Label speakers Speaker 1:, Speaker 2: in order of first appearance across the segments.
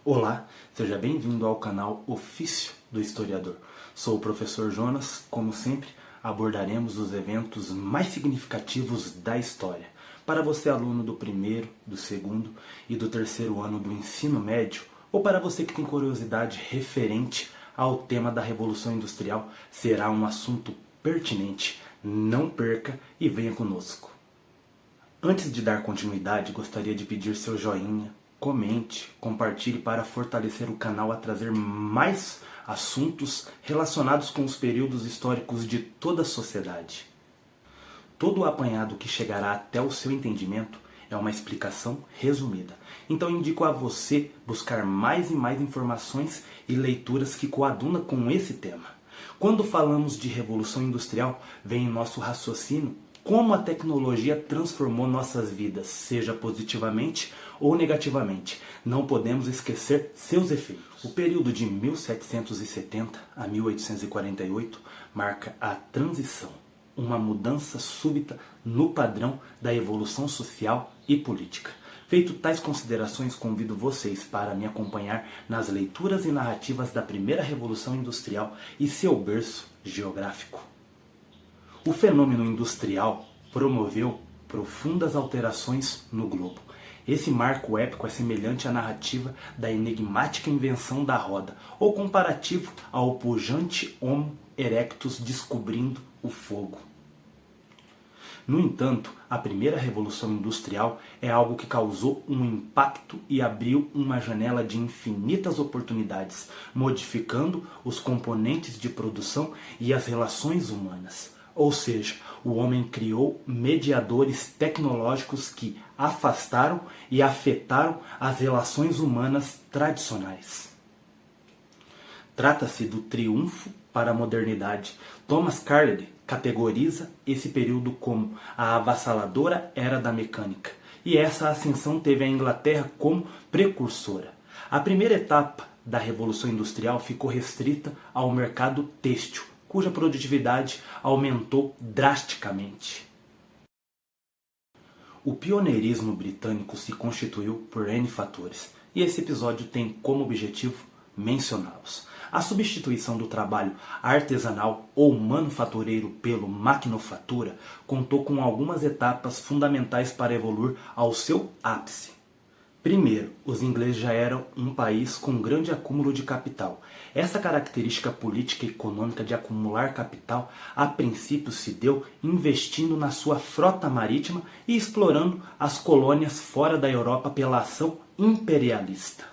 Speaker 1: Olá, seja bem-vindo ao canal Ofício do Historiador. Sou o professor Jonas. Como sempre, abordaremos os eventos mais significativos da história. Para você, aluno do primeiro, do segundo e do terceiro ano do ensino médio, ou para você que tem curiosidade referente ao tema da Revolução Industrial, será um assunto pertinente. Não perca e venha conosco. Antes de dar continuidade, gostaria de pedir seu joinha, comente, compartilhe para fortalecer o canal a trazer mais assuntos relacionados com os períodos históricos de toda a sociedade. Todo o apanhado que chegará até o seu entendimento é uma explicação resumida. Então indico a você buscar mais e mais informações e leituras que coadunam com esse tema. Quando falamos de Revolução Industrial, vem em nosso raciocínio como a tecnologia transformou nossas vidas, seja positivamente ou negativamente. Não podemos esquecer seus efeitos. O período de 1770 a 1848 marca a transição, uma mudança súbita no padrão da evolução social e política. Feito tais considerações, convido vocês para me acompanhar nas leituras e narrativas da primeira Revolução Industrial e seu berço geográfico. O fenômeno industrial promoveu profundas alterações no globo. Esse marco épico é semelhante à narrativa da enigmática invenção da roda, ou comparativo ao pujante Homo erectus descobrindo o fogo. No entanto, a primeira Revolução Industrial é algo que causou um impacto e abriu uma janela de infinitas oportunidades, modificando os componentes de produção e as relações humanas. Ou seja, o homem criou mediadores tecnológicos que afastaram e afetaram as relações humanas tradicionais. Trata-se do triunfo para a modernidade. Thomas Carlyle categoriza esse período como a avassaladora era da mecânica, e essa ascensão teve a Inglaterra como precursora. A primeira etapa da Revolução Industrial ficou restrita ao mercado têxtil, cuja produtividade aumentou drasticamente. O pioneirismo britânico se constituiu por N fatores, e esse episódio tem como objetivo mencioná-los. A substituição do trabalho artesanal ou manufatureiro pelo maquinofatura contou com algumas etapas fundamentais para evoluir ao seu ápice. Primeiro, os ingleses já eram um país com grande acúmulo de capital. Essa característica política e econômica de acumular capital, a princípio se deu investindo na sua frota marítima e explorando as colônias fora da Europa pela ação imperialista.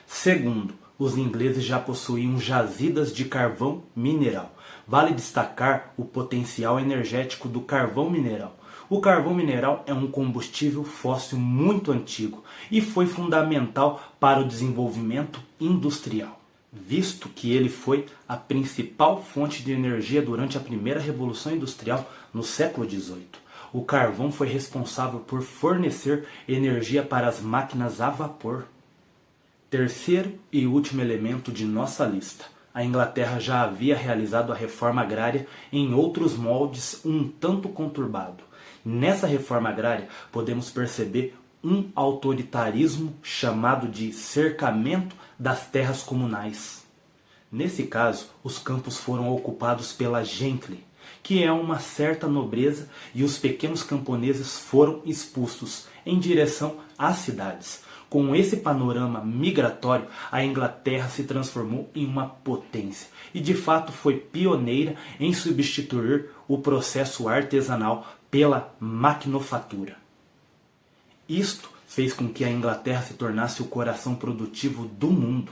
Speaker 1: Segundo, os ingleses já possuíam jazidas de carvão mineral. Vale destacar o potencial energético do carvão mineral. O carvão mineral é um combustível fóssil muito antigo e foi fundamental para o desenvolvimento industrial, visto que ele foi a principal fonte de energia durante a primeira Revolução Industrial no século XVIII. O carvão foi responsável por fornecer energia para as máquinas a vapor. Terceiro e último elemento de nossa lista. A Inglaterra já havia realizado a reforma agrária em outros moldes um tanto conturbado. Nessa reforma agrária, podemos perceber um autoritarismo chamado de cercamento das terras comunais. Nesse caso, os campos foram ocupados pela gentry, que é uma certa nobreza, e os pequenos camponeses foram expulsos em direção às cidades. Com esse panorama migratório, a Inglaterra se transformou em uma potência e de fato foi pioneira em substituir o processo artesanal pela maquinofatura. Isto fez com que a Inglaterra se tornasse o coração produtivo do mundo.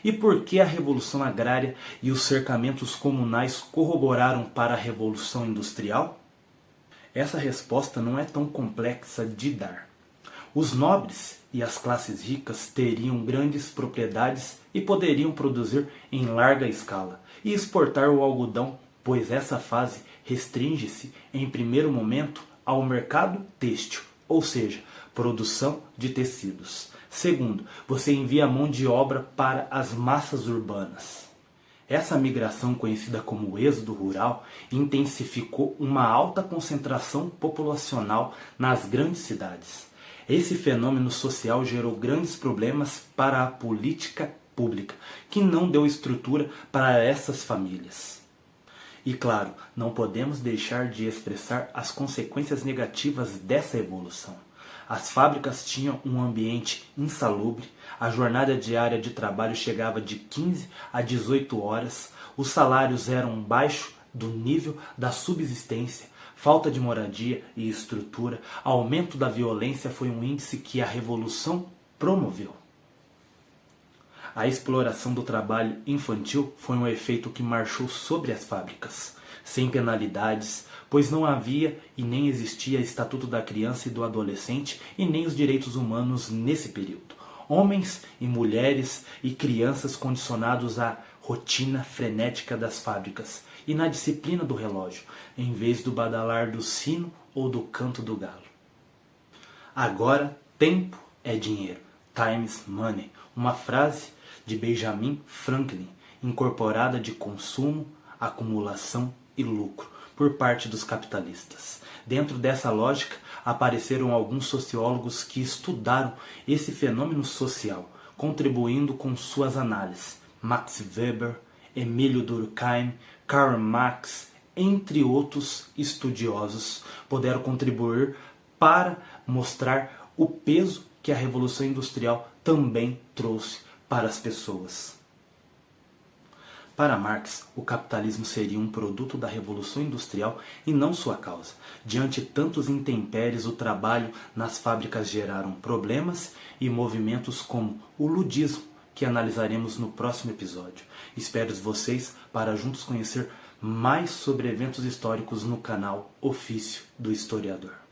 Speaker 1: E por que a Revolução Agrária e os cercamentos comunais corroboraram para a Revolução Industrial? Essa resposta não é tão complexa de dar. Os nobres e as classes ricas teriam grandes propriedades e poderiam produzir em larga escala e exportar o algodão, pois essa fase restringe-se, em primeiro momento, ao mercado têxtil, ou seja, produção de tecidos. Segundo, você envia mão de obra para as massas urbanas. Essa migração, conhecida como êxodo rural, intensificou uma alta concentração populacional nas grandes cidades. Esse fenômeno social gerou grandes problemas para a política pública, que não deu estrutura para essas famílias. E claro, não podemos deixar de expressar as consequências negativas dessa evolução. As fábricas tinham um ambiente insalubre, a jornada diária de trabalho chegava de 15 a 18 horas, os salários eram baixos do nível da subsistência, falta de moradia e estrutura, aumento da violência foi um índice que a revolução promoveu. A exploração do trabalho infantil foi um efeito que marchou sobre as fábricas, sem penalidades, pois não havia e nem existia Estatuto da Criança e do Adolescente e nem os direitos humanos nesse período. Homens e mulheres e crianças condicionados à rotina frenética das fábricas e na disciplina do relógio, em vez do badalar do sino ou do canto do galo. Agora, tempo é dinheiro. Time is money. Uma frase de Benjamin Franklin, incorporada de consumo, acumulação e lucro por parte dos capitalistas. Dentro dessa lógica, apareceram alguns sociólogos que estudaram esse fenômeno social, contribuindo com suas análises. Max Weber, Emílio Durkheim, Karl Marx, entre outros estudiosos, puderam contribuir para mostrar o peso que a Revolução Industrial também trouxe para as pessoas. Para Marx, o capitalismo seria um produto da Revolução Industrial e não sua causa. Diante de tantos intempéries, o trabalho nas fábricas geraram problemas e movimentos como o ludismo, que analisaremos no próximo episódio. Espero vocês para juntos conhecer mais sobre eventos históricos no canal Ofício do Historiador.